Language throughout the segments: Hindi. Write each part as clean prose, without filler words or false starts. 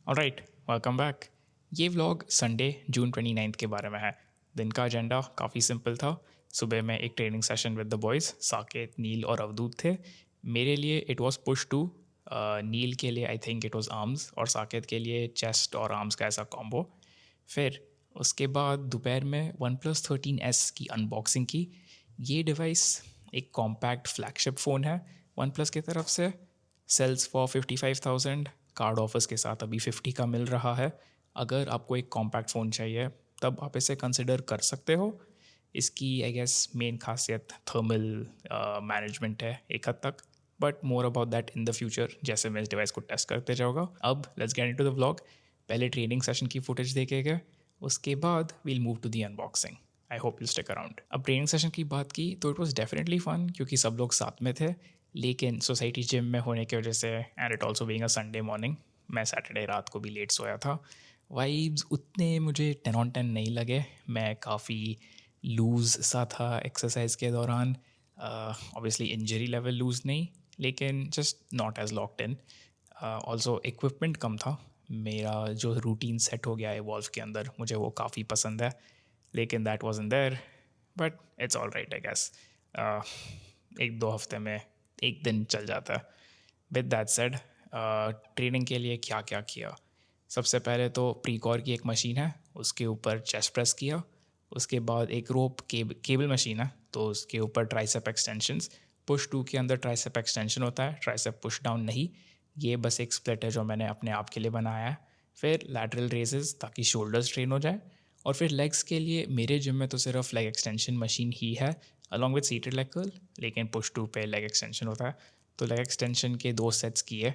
Alright, welcome back. ये व्लॉग संडे जून 29 के बारे में है। दिन का एजेंडा काफ़ी सिंपल था। सुबह में एक training session with the boys, Saket, Neel और अवधूत थे। मेरे लिए it was push two, Neel के लिए I think it was arms और साकेत के लिए चेस्ट और आर्म्स का ऐसा कॉम्बो। फिर उसके बाद दोपहर में वन प्लस 13S की अनबॉक्सिंग की। ये डिवाइस एक कॉम्पैक्ट फ्लैगशिप फ़ोन है वन प्लस की तरफ से। सेल्स फॉर 55,000, कार्ड ऑफर्स के साथ अभी 50 का मिल रहा है। अगर आपको एक कॉम्पैक्ट फ़ोन चाहिए तब आप इसे कंसिडर कर सकते हो। इसकी आई गेस मेन खासियत थर्मल मैनेजमेंट है एक हद तक, but more about that in the future जैसे मैं इस डिवाइस को टेस्ट करते जाऊँगा। अब let's get into the vlog. पहले ट्रेनिंग सेशन की फुटेज देखेंगे, उसके बाद we'll move to the unboxing. I hope you stick around. अब ट्रेनिंग सेशन की बात की तो इट वॉज डेफिनेटली फन क्योंकि सब लोग साथ में थे, लेकिन सोसाइटी जिम में होने की वजह से and it also being a Sunday morning, मैं सैटरडे रात को भी लेट सोया था। वाइब्स उतने मुझे 10 on 10 नहीं लगे। मैं काफ़ी लूज़ सा था एक्सरसाइज के दौरान। ऑब्वियसली इंजरी लेवल लूज़ नहीं, लेकिन just not as locked in. Also equipment कम था। मेरा जो रूटीन सेट हो गया है वॉल्व के अंदर, मुझे वो काफ़ी पसंद है, लेकिन that wasn't there. But it's all right I guess. एक दो हफ्ते में एक दिन चल जाता है। विद दैट सेड, ट्रेनिंग के लिए क्या क्या किया। सबसे पहले तो प्रीकॉर की एक मशीन है, उसके ऊपर चेस्ट प्रेस किया। उसके बाद एक रोप केबल मशीन है, तो उसके ऊपर ट्राइसेप एक्सटेंशंस। पुश 2 के अंदर ट्राइसेप एक्सटेंशन होता है, ट्राइसेप पुश डाउन नहीं। ये बस एक स्प्लिट है जो मैंने अपने आप के लिए बनाया है। फिर लैटरल रेजेस ताकि शोल्डर्स ट्रेन हो जाए। और फिर लेग्स के लिए मेरे जिम में तो सिर्फ लेग एक्सटेंशन मशीन ही है along with seated leg curl, लेकिन पुश 2 पे लेग एक्सटेंशन होता है। तो लेग एक्सटेंशन के 2 सेट्स किए।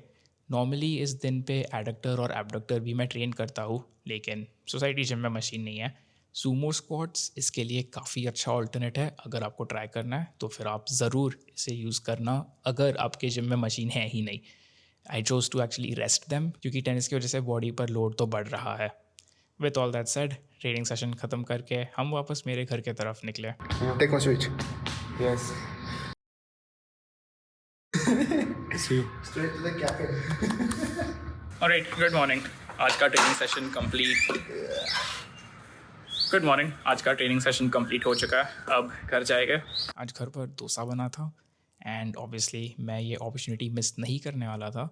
नॉर्मली इस दिन पे एडक्टर और एबडक्टर भी मैं ट्रेन करता हूँ, लेकिन सोसाइटी जिम में मशीन नहीं है। सूमो स्क्वाट्स इसके लिए काफ़ी अच्छा ऑल्टरनेट है। अगर आपको ट्राई करना है तो फिर आप ज़रूर इसे यूज़ करना, अगर आपके जिम में मशीन है ही नहीं। I chose to actually rest them क्योंकि टेनिस की वजह से बॉडी पर लोड तो बढ़ रहा है। With all that said, training session ख़त्म करके हम वापस मेरे घर की तरफ निकले। Take one switch. Yes. See you. Straight to the cafe. Alright, good morning. आज का training session complete. Good morning, आज का ट्रेनिंग सेशन कंप्लीट हो चुका है। अब घर जाएंगे। आज घर पर डोसा बना था एंड ऑब्वियसली मैं ये अपॉर्चुनिटी मिस नहीं करने वाला था।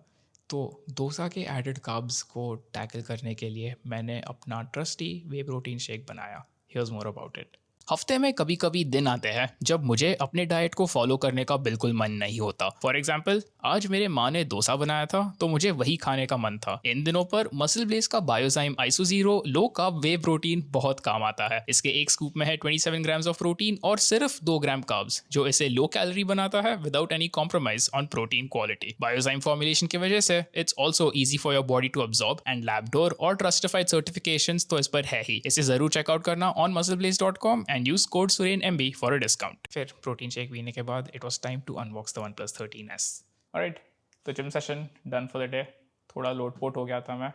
तो डोसा के एडेड कार्ब्स को टैकल करने के लिए मैंने अपना ट्रस्टी वे प्रोटीन शेक बनाया। Here's more about it. हफ्ते में कभी कभी दिन आते हैं जब मुझे अपने डाइट को फॉलो करने का बिल्कुल मन नहीं होता। फॉर एग्जाम्पल, आज मेरे माँ ने डोसा बनाया था तो मुझे वही खाने का मन था। इन दिनों पर मसल ब्लेस का biozyme iso zero low carb whey protein बहुत काम आता है। इसके एक स्कूप में है 27 ग्राम्स ऑफ प्रोटीन और सिर्फ 2 ग्राम कार्ब्स, जो इसे लो कैलोरी बनाता है without any compromise on protein quality. Biozyme formulation की वजह से it's also easy for your body to absorb and Labdoor और ट्रस्टिफाइड सर्टिफिकेशंस तो इस पर है ही। इसे जरूर चेकआउट करना on muscleblaze.com and use code SURENMB for a discount. फिर प्रोटीन शेक पीने के बाद it was time to unbox the OnePlus 13S। Alright, तो gym session done for the day. थोड़ा लोटपोट हो गया था मैं,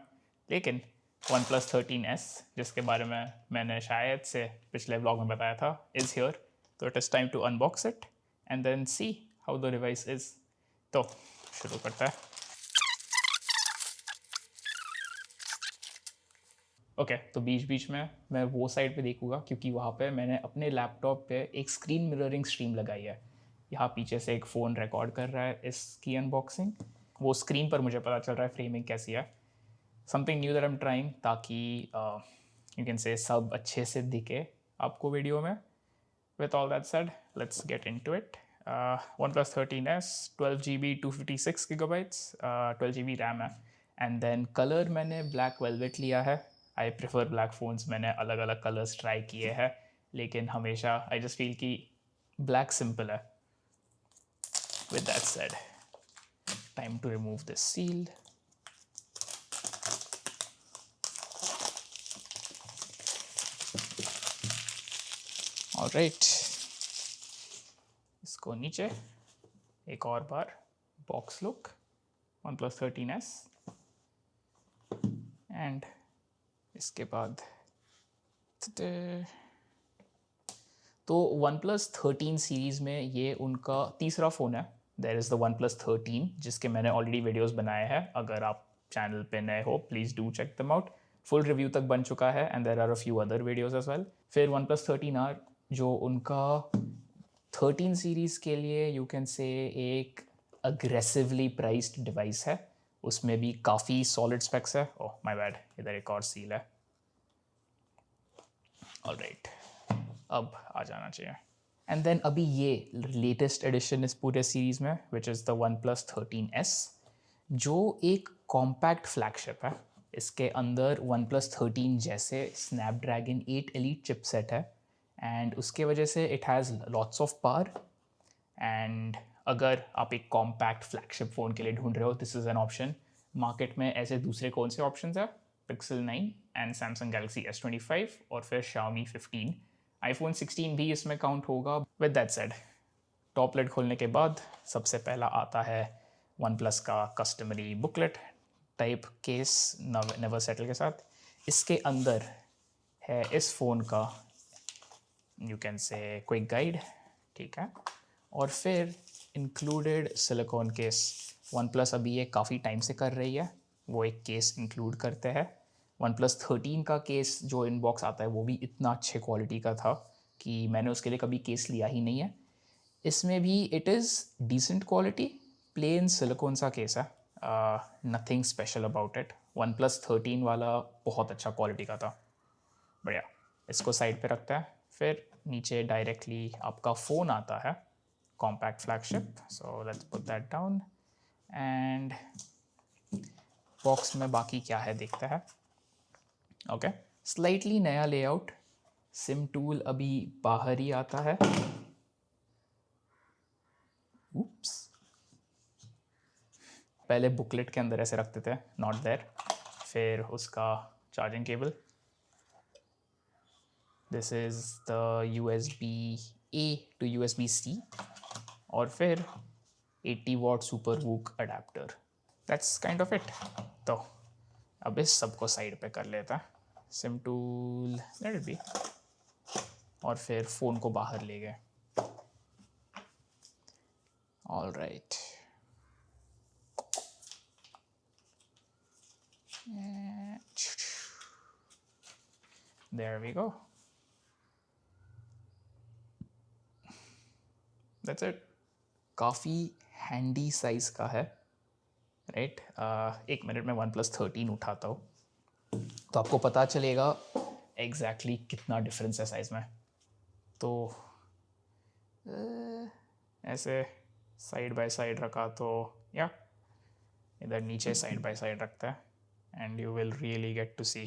लेकिन OnePlus 13S, जिसके बारे में मैंने शायद से पिछले व्लॉग में बताया था, इज़ हियर। तो it is time to unbox it and then see how the device is. तो शुरू करता है। ओके, तो बीच बीच में मैं वो साइड पे देखूंगा क्योंकि वहाँ पे मैंने अपने लैपटॉप पे एक स्क्रीन मिररिंग स्ट्रीम लगाई है। यहाँ पीछे से एक फ़ोन रिकॉर्ड कर रहा है इसकी अनबॉक्सिंग। वो स्क्रीन पर मुझे पता चल रहा है फ्रेमिंग कैसी है। Something knew that I am trying, ताकि यू कैन से सब अच्छे से दिखे आपको वीडियो में। With all that said, let's get into it. OnePlus 13S 12 GB 256 GB, 12 GB RAM है। एंड देन कलर मैंने ब्लैक वेलवेट लिया है। I prefer black phones. मैंने अलग अलग कलर्स ट्राई किए हैं, लेकिन हमेशा आई जस्ट फील कि ब्लैक सिंपल है। With that said, time to remove this seal. Alright, इसको नीचे एक और बार box look OnePlus 13S and इसके बाद तो OnePlus 13 सीरीज़ में ये उनका तीसरा फ़ोन है। देयर इज़ द OnePlus 13 जिसके मैंने ऑलरेडी वीडियोस बनाए हैं। अगर आप चैनल पे नए हो please do check them out. Full review तक बन चुका है and there are a few other videos as well. फिर वन प्लस 13R जो उनका 13 सीरीज़ के लिए यू कैन से एक अग्रेसिवली प्राइस्ड डिवाइस है. उसमें भी काफ़ी सॉलिड स्पेक्स है. ओह माय बैड, इधर एक और सील है. ऑलराइट, अब आ जाना चाहिए. एंड देन अभी ये लेटेस्ट एडिशन इस पूरे सीरीज़ में which is the one plus 13S जो एक कॉम्पैक्ट फ्लैगशिप है. इसके अंदर वन प्लस 13 जैसे स्नैपड्रैगन 8 एलीट चिपसेट है एंड उसके वजह से it has lots of power. And अगर आप एक कॉम्पैक्ट फ्लैगशिप फ़ोन के लिए ढूंढ रहे हो this is an option. Market में ऐसे दूसरे कौन से ऑप्शंस हैं? Pixel 9 and Samsung Galaxy S25 और फिर Xiaomi 15. आईफोन 16 भी इसमें काउंट होगा. With that said, top lid खोलने के बाद सबसे पहला आता है वन प्लस का customary booklet type case never settle के साथ. इसके अंदर है इस फ़ोन का you can say quick guide, ठीक है. और फिर included silicone case. One plus अभी ये काफ़ी टाइम से कर रही है, वो एक केस इंक्लूड करते हैं. वन प्लस 13 का केस जो इनबॉक्स आता है वो भी इतना अच्छे क्वालिटी का था कि मैंने उसके लिए कभी केस लिया ही नहीं है. इसमें भी it is decent quality, plain silicone सा केस है, nothing special about it. One plus 13 वाला बहुत अच्छा क्वालिटी का था. बढ़िया, इसको साइड पे रखता है. फिर नीचे डायरेक्टली आपका फ़ोन आता है, compact flagship. So let's put that down and box में बाकी क्या है देखते हैं. ओके, स्लाइटली नया लेआउट. सिम टूल अभी बाहर ही आता है. Oops. पहले बुकलेट के अंदर ऐसे रखते थे, नॉट देयर. फिर उसका charging cable. This is the USB-A to USB-C. और फिर 80 watt super VOOC adapter. That's kind of it. तो अब इस सबको साइड पे कर लेता है. SIM tool let it be. और फिर फ़ोन को बाहर ले गए. All right, there we go. That's it. काफ़ी हैंडी साइज़ का है, राइट. एक मिनट में वन प्लस 13 उठाता हूँ तो आपको पता चलेगा एग्जैक्टली कितना डिफरेंस है साइज़ में. तो ऐसे साइड बाय साइड रखा तो या इधर नीचे साइड बाय साइड रखता है and you will really get to see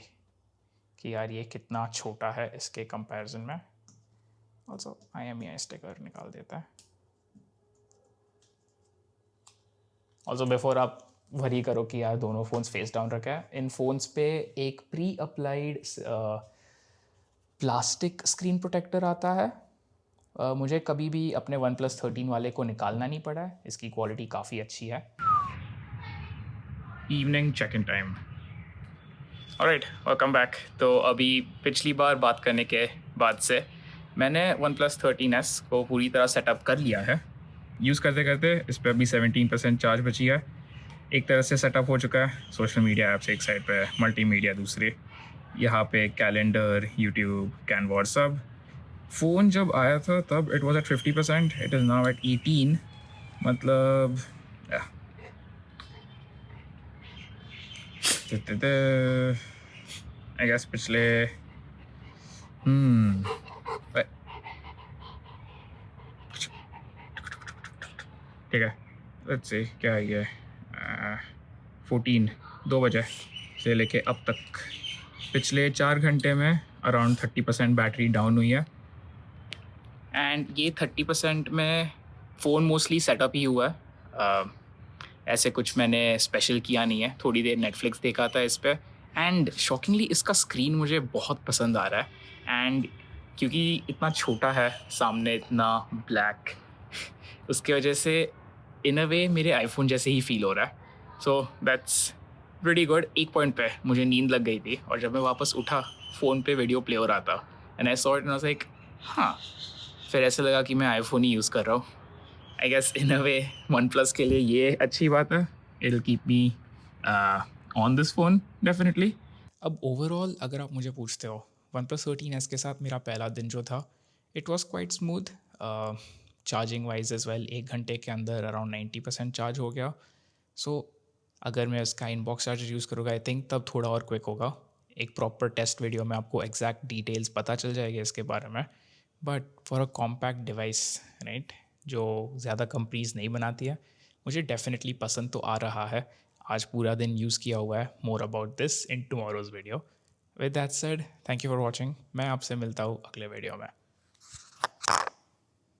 कि यार ये कितना छोटा है इसके कंपैरिजन में. ऑल्सो IMEI स्टिकर निकाल देता है. ऑल्सो बिफोर आप वरी करो कि यार दोनों फ़ोन्स फेस डाउन रखा है, इन फ़ोन्स पे एक pre applied plastic screen protector आता है. मुझे कभी भी अपने वन प्लस 13 वाले को निकालना नहीं पड़ा है. इसकी क्वालिटी काफ़ी अच्छी है. Evening check in time. All right, welcome back. तो अभी पिछली बार बात करने के बाद से मैंने वन प्लस 13S को पूरी तरह सेटअप कर लिया है. यूज़ करते करते इस पर अभी 17% चार्ज बची है. एक तरह से सेटअप हो चुका है. सोशल मीडिया ऐप्स एक साइड पे, मल्टीमीडिया दूसरे. यहाँ पे कैलेंडर, यूट्यूब, कैनवा सब. फ़ोन जब आया था तब it was at 50%, it is now at 18. मतलब आई गेस पिछले ठीक है, लेट्स से क्या है ये 2 बजे से लेके अब तक पिछले 4 घंटे में अराउंड 30% बैटरी डाउन हुई है. एंड ये 30% में फ़ोन मोस्टली सेटअप ही हुआ है. ऐसे कुछ मैंने स्पेशल किया नहीं है. थोड़ी देर नेटफ्लिक्स देखा था इस पर एंड शॉकिंगली इसका स्क्रीन मुझे बहुत पसंद आ रहा है. एंड क्योंकि इतना छोटा है, सामने इतना ब्लैक, उसके वजह से इन अ वे मेरे आईफोन जैसे ही फील हो रहा है. So that's pretty good. एक पॉइंट पे मुझे नींद लग गई थी और जब मैं वापस उठा फ़ोन पे वीडियो प्ले हो रहा था and I saw it and I was like हाँ. फिर ऐसे लगा कि मैं आईफोन ही यूज़ कर रहा हूँ. I guess in a way one plus के लिए ये अच्छी बात है. It will keep me on this phone definitely. अब ओवरऑल अगर आप मुझे पूछते हो, वन प्लस 13s के साथ मेरा पहला दिन जो था, it was quite smooth. Charging wise as well 1 घंटे के अंदर अराउंड 90% चार्ज हो गया। सो अगर मैं इसका इनबॉक्स चार्जर यूज़ करूँगा आई थिंक तब थोड़ा और क्विक होगा। एक प्रॉपर टेस्ट वीडियो में आपको एग्जैक्ट डिटेल्स पता चल जाएगी इसके बारे में। But for a compact device, right, जो ज़्यादा कंपनीज नहीं बनाती है, मुझे डेफिनेटली पसंद तो आ रहा है। आज पूरा दिन यूज़ किया हुआ है। More about this in tomorrow's video. With that said, thank you for watching. मैं आपसे मिलता हूँ अगले वीडियो में।